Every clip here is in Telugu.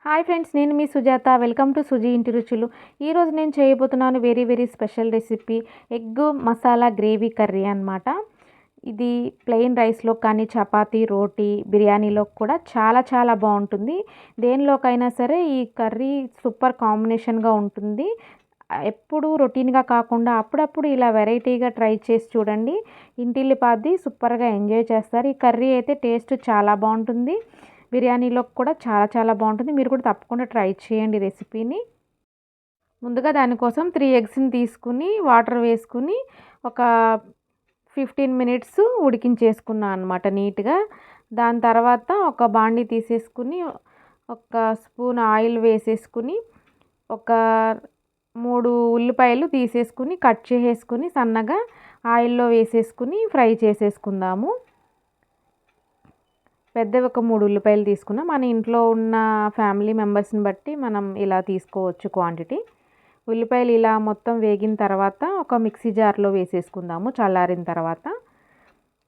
హాయ్ ఫ్రెండ్స్, నేను మీ సుజాత. వెల్కమ్ టు సుజీ ఇంటి రుచులు. ఈరోజు నేను చేయబోతున్నాను very special recipe egg masala gravy curry అనమాట. ఇది ప్లెయిన్ రైస్లో కానీ చపాతీ, రోటీ, బిర్యానీలో కూడా చాలా బాగుంటుంది. దేనిలోకైనా సరే ఈ కర్రీ సూపర్ కాంబినేషన్గా ఉంటుంది. ఎప్పుడు రొటీన్గా కాకుండా అప్పుడప్పుడు ఇలా వెరైటీగా ట్రై చేసి చూడండి. ఇంటిల్లిపాది సూపర్గా ఎంజాయ్ చేస్తారు. ఈ కర్రీ అయితే టేస్ట్ చాలా బాగుంటుంది. బిర్యానీలో కూడా చాలా బాగుంటుంది. మీరు కూడా తప్పకుండా ట్రై చేయండి రెసిపీని. ముందుగా దానికోసం 3 ఎగ్స్ని తీసుకుని వాటర్ వేసుకుని ఒక 15 మినిట్స్ ఉడికించేసుకున్నాను అనమాట నీట్గా. దాని తర్వాత ఒక బాండీ తీసేసుకుని ఒక స్పూన్ ఆయిల్ వేసేసుకుని ఒక 3 ఉల్లిపాయలు తీసేసుకుని కట్ చేసేసుకుని సన్నగా ఆయిల్లో వేసేసుకుని ఫ్రై చేసేసుకుందాము. పెద్దవి ఒక 3 ఉల్లిపాయలు తీసుకున్నాం. మన ఇంట్లో ఉన్న ఫ్యామిలీ మెంబర్స్ని బట్టి మనం ఇలా తీసుకోవచ్చు క్వాంటిటీ. ఉల్లిపాయలు ఇలా మొత్తం వేగిన తర్వాత ఒక మిక్సీ జార్లో వేసేసుకుందాము చల్లారిన తర్వాత.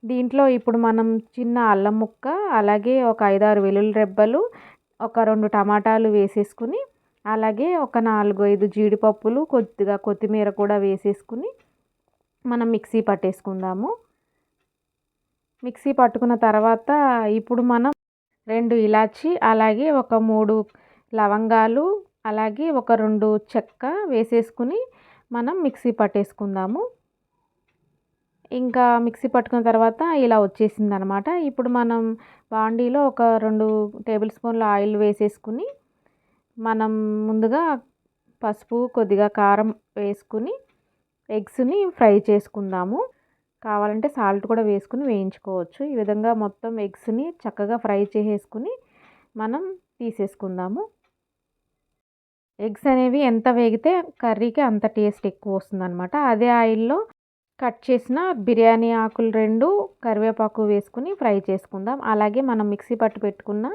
దీంట్లో ఇప్పుడు మనం చిన్న అల్లం ముక్క, అలాగే ఒక 5-6 వెల్లుల్లి రెబ్బలు, ఒక 2 టమాటాలు వేసేసుకుని, అలాగే ఒక 4-5 జీడిపప్పులు, కొద్దిగా కొత్తిమీర కూడా వేసేసుకుని మనం మిక్సీ పట్టేసుకుందాము. మిక్సీ పట్టుకున్న తర్వాత ఇప్పుడు మనం 2 ఇలాచి, అలాగే ఒక 3 లవంగాలు, అలాగే ఒక 2 చెక్క వేసేసుకుని మనం మిక్సీ పట్టేసుకుందాము. ఇంకా మిక్సీ పట్టుకున్న తర్వాత ఇలా వచ్చేసింది అనమాట. ఇప్పుడు మనం బాండీలో ఒక 2 టేబుల్ స్పూన్ల ఆయిల్ వేసేసుకుని మనం ముందుగా పసుపు, కొద్దిగా కారం వేసుకుని ఎగ్స్ని ఫ్రై చేసుకుందాము. కావాలంటే సాల్ట్ కూడా వేసుకుని వేయించుకోవచ్చు. ఈ విధంగా మొత్తం ఎగ్స్ని చక్కగా ఫ్రై చేసేసుకుని మనం తీసేసుకుందాము. ఎగ్స్ అనేవి ఎంత వేగితే కర్రీకి అంత టేస్ట్ ఎక్కువ వస్తుందన్నమాట. అదే ఆయిల్లో కట్ చేసిన బిర్యానీ ఆకులు 2, కరివేపాకు వేసుకుని ఫ్రై చేసుకుందాం. అలాగే మనం మిక్సీ పట్టు పెట్టుకున్న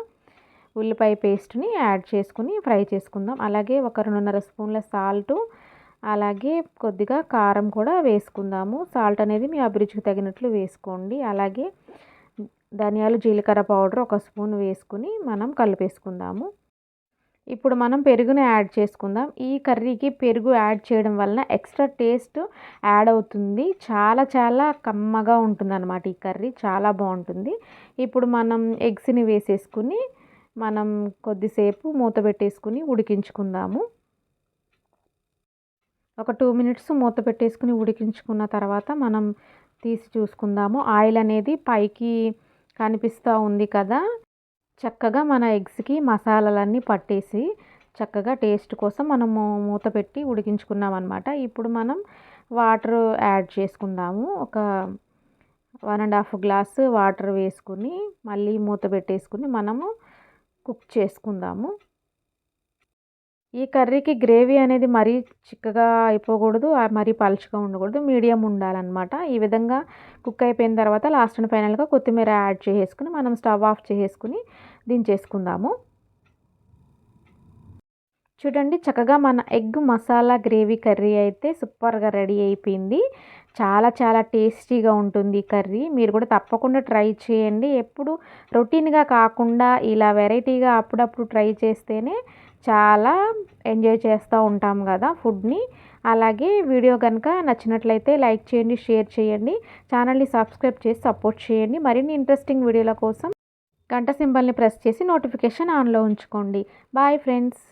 ఉల్లిపాయ పేస్ట్ని యాడ్ చేసుకుని ఫ్రై చేసుకుందాం. అలాగే ఒక 2.5 స్పూన్ల సాల్టు, అలాగే కొద్దిగా కారం కూడా వేసుకుందాము. సాల్ట్ అనేది మీ అభిరుచికి తగినట్లు వేసుకోండి. అలాగే ధనియాలు, జీలకర్ర పౌడర్ ఒక స్పూన్ వేసుకుని మనం కలిపేసుకుందాము. ఇప్పుడు మనం పెరుగుని యాడ్ చేసుకుందాం. ఈ కర్రీకి పెరుగు యాడ్ చేయడం వలన ఎక్స్ట్రా టేస్ట్ యాడ్ అవుతుంది. చాలా కమ్మగా ఉంటుందన్నమాట. ఈ కర్రీ చాలా బాగుంటుంది. ఇప్పుడు మనం ఎగ్స్ని వేసేసుకుని మనం కొద్దిసేపు మూత పెట్టేసుకుని ఉడికించుకుందాము. ఒక 2 మినిట్స్ మూత పెట్టేసుకుని ఉడికించుకున్న తర్వాత మనం తీసి చూసుకుందాము. ఆయిల్ అనేది పైకి కనిపిస్తూ ఉంది కదా. చక్కగా మన ఎగ్స్కి మసాలాలన్నీ పట్టేసి చక్కగా టేస్ట్ కోసం మనము మూత పెట్టి ఉడికించుకున్నాం అనమాట. ఇప్పుడు మనం వాటర్ యాడ్ చేసుకుందాము. ఒక 1.5 గ్లాసు వాటర్ వేసుకుని మళ్ళీ మూత పెట్టేసుకుని మనము కుక్ చేసుకుందాము. ఈ కర్రీకి గ్రేవీ అనేది మరీ చిక్కగా అయిపోకూడదు, మరీ పలుచగా ఉండకూడదు, మీడియం ఉండాలన్నమాట. ఈ విధంగా కుక్ అయిపోయిన తర్వాత లాస్ట్ అండ్ ఫైనల్గా కొత్తిమీర యాడ్ చేసేసుకుని మనం స్టవ్ ఆఫ్ చేసేసుకుని దించేసుకుందాము. చూడండి, చక్కగా మన ఎగ్ మసాలా గ్రేవీ కర్రీ అయితే సూపర్గా రెడీ అయిపోయింది. చాలా టేస్టీగా ఉంటుంది ఈ కర్రీ. మీరు కూడా తప్పకుండా ట్రై చేయండి. ఎప్పుడు రొటీన్గా కాకుండా ఇలా వెరైటీగా అప్పుడప్పుడు ట్రై చేస్తేనే చాలా ఎంజాయ్ చేస్తూ ఉంటాం కదా ఫుడ్ని. అలాగే వీడియో కనుక నచ్చినట్లయితే లైక్ చేయండి, షేర్ చేయండి, ఛానల్ని సబ్స్క్రైబ్ చేసి సపోర్ట్ చేయండి. మరిన్ని ఇంట్రెస్టింగ్ వీడియోల కోసం గంట సింబల్ని ప్రెస్ చేసి నోటిఫికేషన్ ఆన్లో ఉంచుకోండి. Bye friends.